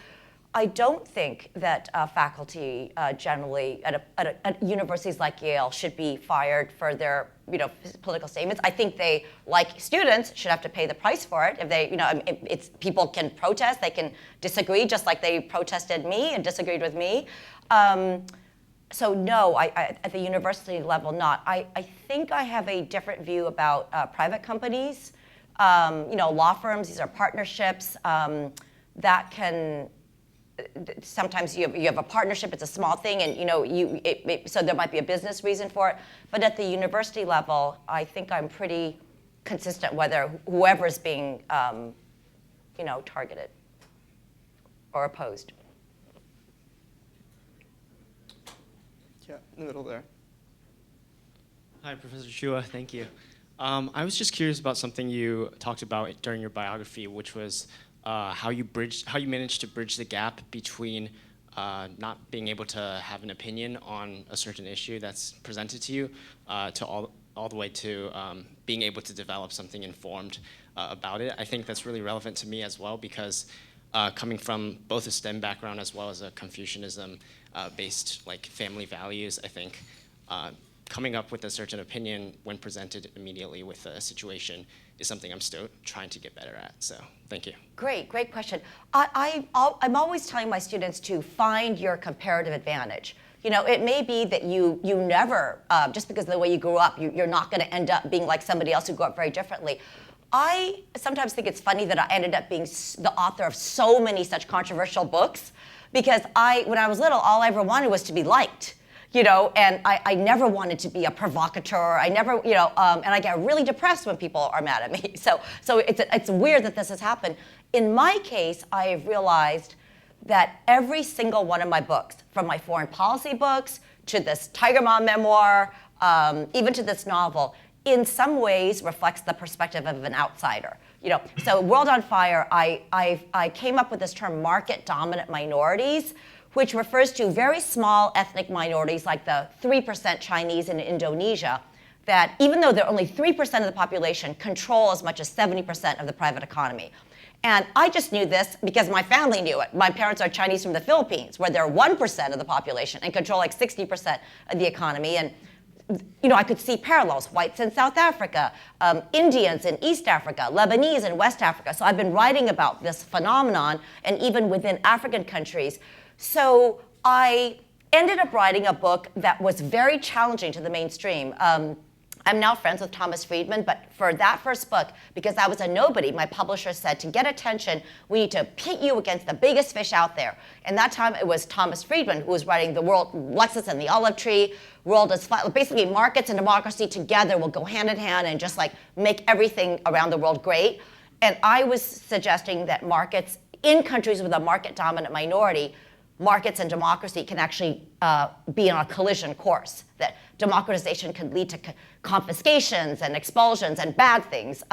don't think that faculty generally at universities like Yale should be fired for their political statements. I think they, like students, should have to pay the price for it. If they, it's people can protest, they can disagree, just like they protested me and disagreed with me. So no, at the university level, not. I think I have a different view about private companies. Law firms, these are partnerships that can, sometimes you have a partnership, it's a small thing, and so there might be a business reason for it. But at the university level, I think I'm pretty consistent whether whoever's being targeted or opposed.
Yeah, in the middle there.
Hi, Professor Chua. Thank you. I was just curious about something you talked about during your biography, which was how you managed to bridge the gap between not being able to have an opinion on a certain issue that's presented to you, to all the way to being able to develop something informed about it. I think that's really relevant to me as well, because coming from both a STEM background as well as a Confucianism based family values, I think coming up with a certain opinion when presented immediately with a situation is something I'm still trying to get better at. So thank you.
Great question. I'm always telling my students to find your comparative advantage. It may be that you never, just because of the way you grew up, you're not going to end up being like somebody else who grew up very differently. I sometimes think it's funny that I ended up being the author of so many such controversial books, because when I was little, all I ever wanted was to be liked, and I never wanted to be a provocateur. I never, and I get really depressed when people are mad at me. So it's weird that this has happened. In my case, I have realized that every single one of my books, from my foreign policy books to this Tiger Mom memoir, even to this novel, in some ways reflects the perspective of an outsider. So World on Fire, I came up with this term market-dominant minorities, which refers to very small ethnic minorities like the 3% Chinese in Indonesia, that even though they're only 3% of the population, control as much as 70% of the private economy. And I just knew this because my family knew it. My parents are Chinese from the Philippines, where they're 1% of the population and control like 60% of the economy. And I could see parallels, whites in South Africa, Indians in East Africa, Lebanese in West Africa. So I've been writing about this phenomenon, and even within African countries. So I ended up writing a book that was very challenging to the mainstream. I'm now friends with Thomas Friedman, but for that first book, because I was a nobody, my publisher said, to get attention, we need to pit you against the biggest fish out there. And that time it was Thomas Friedman who was writing The World, Lexus and the Olive Tree, World is Flat. Basically, markets and democracy together will go hand in hand and just make everything around the world great. And I was suggesting that markets in countries with a market-dominant minority, markets and democracy can actually be on a collision course, that democratization can lead to confiscations and expulsions and bad things.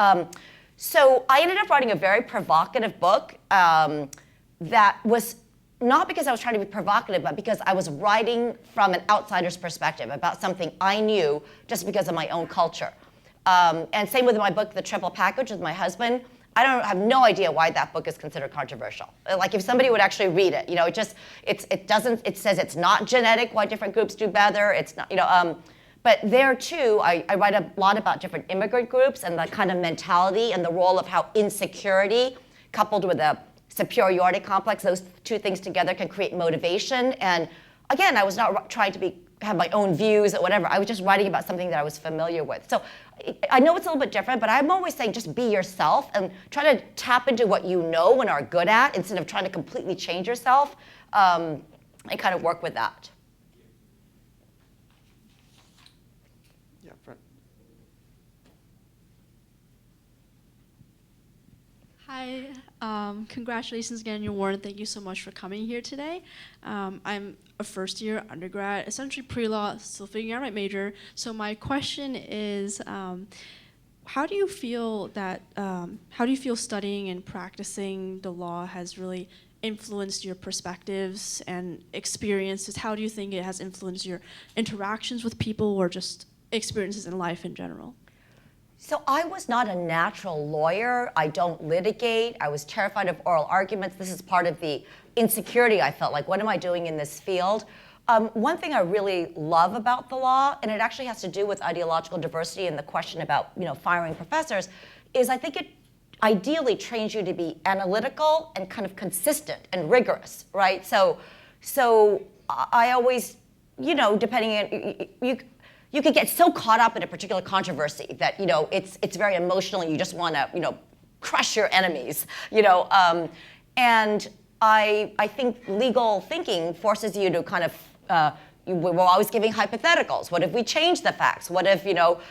So I ended up writing a very provocative book that was not because I was trying to be provocative, but because I was writing from an outsider's perspective about something I knew just because of my own culture. And same with my book, The Triple Package, with my husband. I have no idea why that book is considered controversial. Like if somebody would actually read it, it says it's not genetic why different groups do better. It's not, but there too, I write a lot about different immigrant groups and the kind of mentality and the role of how insecurity coupled with a superiority complex, those two things together can create motivation. And again, I was not trying to have my own views or whatever. I was just writing about something that I was familiar with. So I know it's a little bit different, but I'm always saying just be yourself and try to tap into what you know and are good at instead of trying to completely change yourself, and kind of work with that.
Yeah, front.
Hi, congratulations again on your award, and thank you so much for coming here today. I'm a first-year undergrad, essentially pre-law, still figuring out my major. So my question is, how do you feel studying and practicing the law has really influenced your perspectives and experiences? How do you think it has influenced your interactions with people or just experiences in life in general?
So I was not a natural lawyer. I don't litigate. I was terrified of oral arguments. This is part of the insecurity I felt like, what am I doing in this field? One thing I really love about the law, and it actually has to do with ideological diversity and the question about firing professors, is I think it ideally trains you to be analytical and kind of consistent and rigorous, right? So I always, depending on, you could get so caught up in a particular controversy that it's very emotional and you just want to crush your enemies, and I think legal thinking forces you to kind of we're always giving hypotheticals. What if we change the facts? What if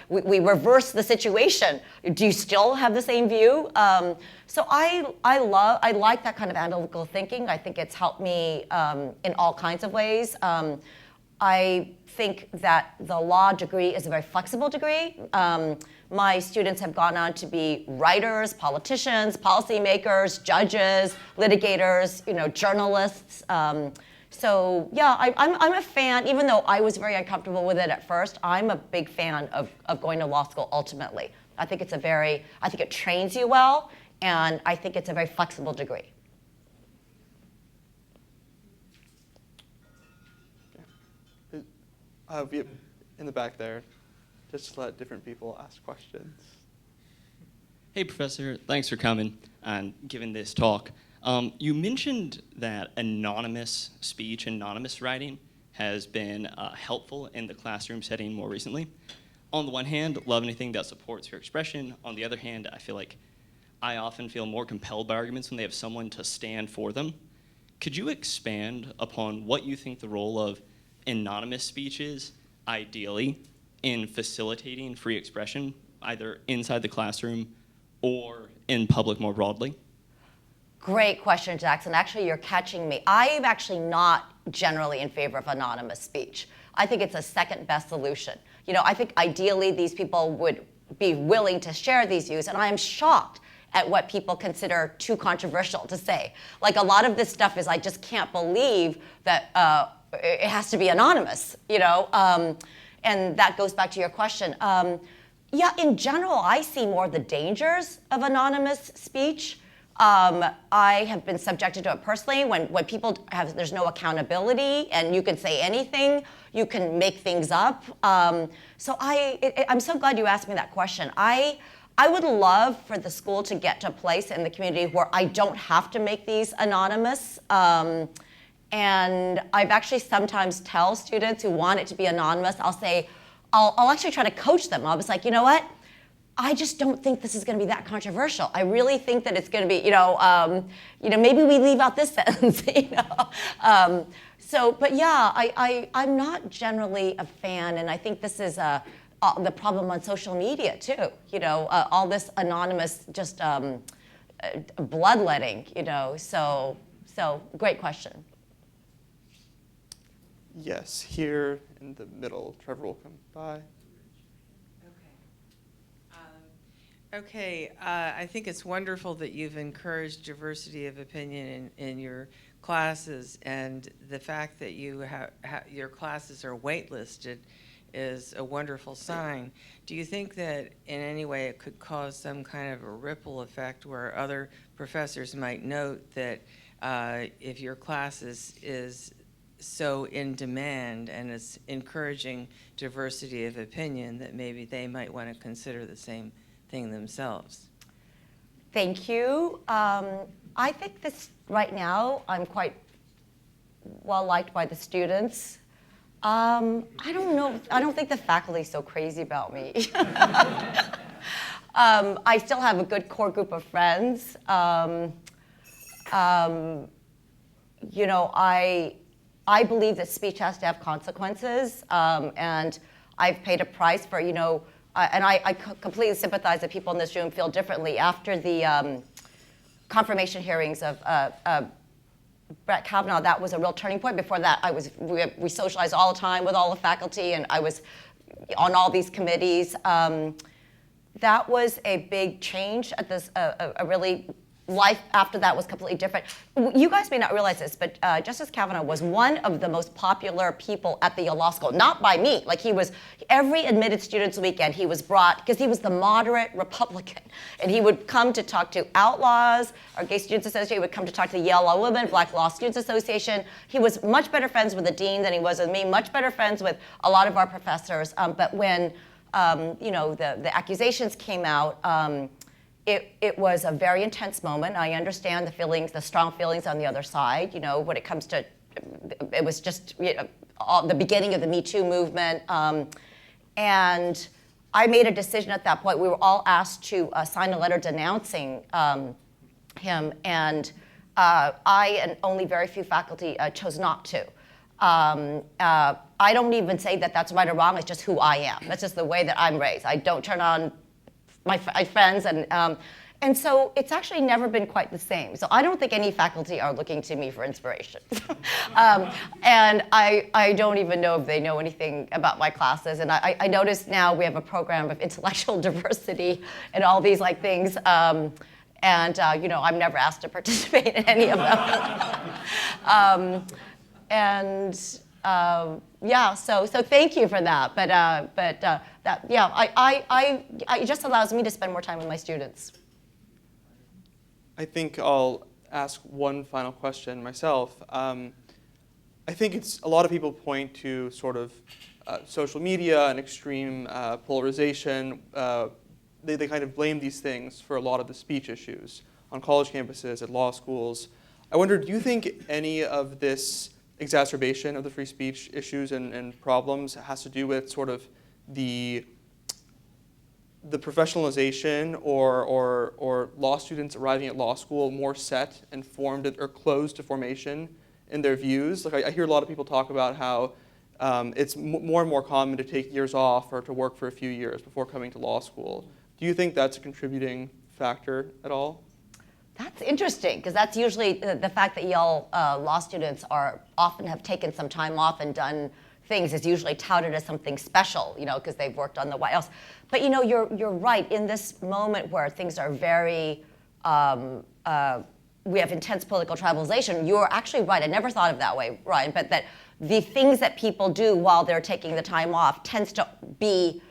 we reverse the situation? Do you still have the same view? So I like that kind of analytical thinking. I think it's helped me in all kinds of ways. I think that the law degree is a very flexible degree. My students have gone on to be writers, politicians, policymakers, judges, litigators, journalists. So yeah, I'm a fan, even though I was very uncomfortable with it at first, I'm a big fan of going to law school ultimately. I think it trains you well, and I think it's a very flexible degree.
In the back there, just to let different people ask questions.
Hey, Professor, thanks for coming and giving this talk. You mentioned that anonymous speech, anonymous writing has been helpful in the classroom setting more recently. On the one hand, love anything that supports your expression. On the other hand, I feel like I often feel more compelled by arguments when they have someone to stand for them. Could you expand upon what you think the role of anonymous speech is, ideally, in facilitating free expression, either inside the classroom or in public more broadly?
Great question, Jackson. Actually, you're catching me. I'm actually not generally in favor of anonymous speech. I think it's a second best solution. I think ideally these people would be willing to share these views, and I am shocked at what people consider too controversial to say. Like a lot of this stuff is I just can't believe that it has to be anonymous, and that goes back to your question. Yeah, in general, I see more the dangers of anonymous speech. I have been subjected to it personally when people there's no accountability and you can say anything, you can make things up. So I'm so glad you asked me that question. I would love for the school to get to a place in the community where I don't have to make these anonymous. And I've actually sometimes tell students who want it to be anonymous, I'll actually try to coach them. I was like, you know what? I just don't think this is going to be that controversial. I really think that it's going to be, maybe we leave out this sentence, But yeah, I'm not generally a fan, and I think this is the problem on social media too. All this anonymous, just bloodletting. So great question.
Yes, here in the middle. Trevor will come by.
Okay, I think it's wonderful that you've encouraged diversity of opinion in your classes, and the fact that you your classes are waitlisted is a wonderful sign. Do you think that in any way it could cause some kind of a ripple effect where other professors might note that if your class is so in demand and is encouraging diversity of opinion, that maybe they might want to consider the same thing themselves?
Thank you. I think this right now, I'm quite well liked by the students. I don't know. I don't think the faculty is so crazy about me. I still have a good core group of friends. You know, I believe that speech has to have consequences, and I've paid a price for, you know, and I completely sympathize that people in this room feel differently. After the confirmation hearings of Brett Kavanaugh, that was a real turning point. Before that, we socialized all the time with all the faculty, and I was on all these committees. That was a big change at this, a really, life after that was completely different. You guys may not realize this, but Justice Kavanaugh was one of the most popular people at the Yale Law School, not by me. Like, he was, every admitted students weekend, he was brought, because he was the moderate Republican, and he would come to talk to Outlaws, our Gay Students Association, he would come to talk to the Yale Law Women, Black Law Students Association. He was much better friends with the dean than he was with me, much better friends with a lot of our professors. But when you know, the accusations came out, it was a very intense moment. I understand the feelings, the strong feelings on the other side. You know, when it comes to, it was just, you know, the beginning of the Me Too movement. And I made a decision at that point. We were all asked to sign a letter denouncing him, and I and only very few faculty chose not to. I don't even say that that's right or wrong. It's just who I am. That's just the way that I'm raised. I don't turn on my friends, and so it's actually never been quite the same. So I don't think any faculty are looking to me for inspiration. And I don't even know if they know anything about my classes. And I notice now we have a program of intellectual diversity and all these like things. And you know, I'm never asked to participate in any of them. Yeah, so thank you for that. But that, yeah, it just allows me to spend more time with my students.
I think I'll ask one final question myself. I think it's a lot of people point to sort of social media and extreme polarization. They kind of blame these things for a lot of the speech issues on college campuses, at law schools. I wonder, do you think any of this exacerbation of the free speech issues and problems has to do with sort of the professionalization or law students arriving at law school more set and formed or closed to formation in their views? Like, I hear a lot of people talk about how it's more and more common to take years off or to work for a few years before coming to law school. Do you think that's a contributing factor at all?
That's interesting, because that's usually the fact that Yale law students often have taken some time off and done things is usually touted as something special, you know, because they've worked on the White House. But you know, you're right. In this moment where things are very, we have intense political tribalization, you're actually right. I never thought of it that way, Ryan, but that the things that people do while they're taking the time off tends to be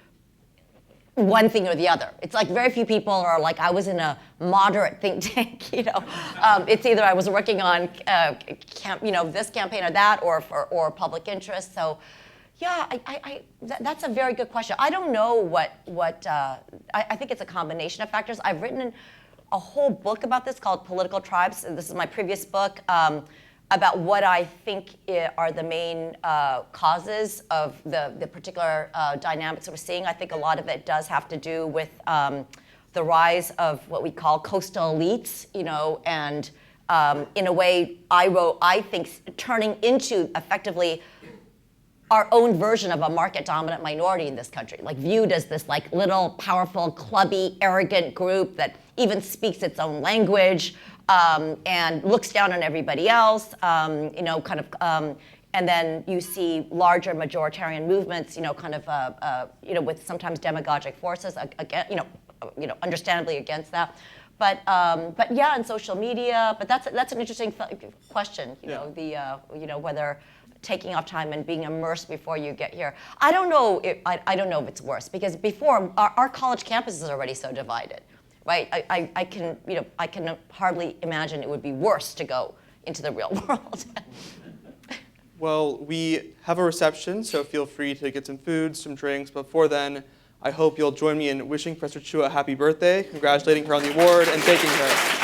one thing or the other. It's like very few people are like, I was in a moderate think tank, you know. It's either I was working on, you know, this campaign or that, or public interest. So, yeah, that's a very good question. I don't know what I think it's a combination of factors. I've written a whole book about this called Political Tribes. And this is my previous book. About what I think are the main causes of the particular dynamics that we're seeing. I think a lot of it does have to do with the rise of what we call coastal elites, you know, and in a way, I think, turning into effectively our own version of a market-dominant minority in this country, like viewed as this like little, powerful, clubby, arrogant group that even speaks its own language, and looks down on everybody else, you know, kind of, and then you see larger majoritarian movements, you know, kind of, you know, with sometimes demagogic forces, again, you know, understandably against that. But yeah, and social media. But that's an interesting question. Whether taking off time and being immersed before you get here. I don't know. I don't know if it's worse, because before our college campus is already so divided, right? I can hardly imagine it would be worse to go into the real world.
Well, we have a reception, so feel free to get some food, some drinks. Before then, I hope you'll join me in wishing Professor Chua a happy birthday, congratulating her on the award, and thanking her.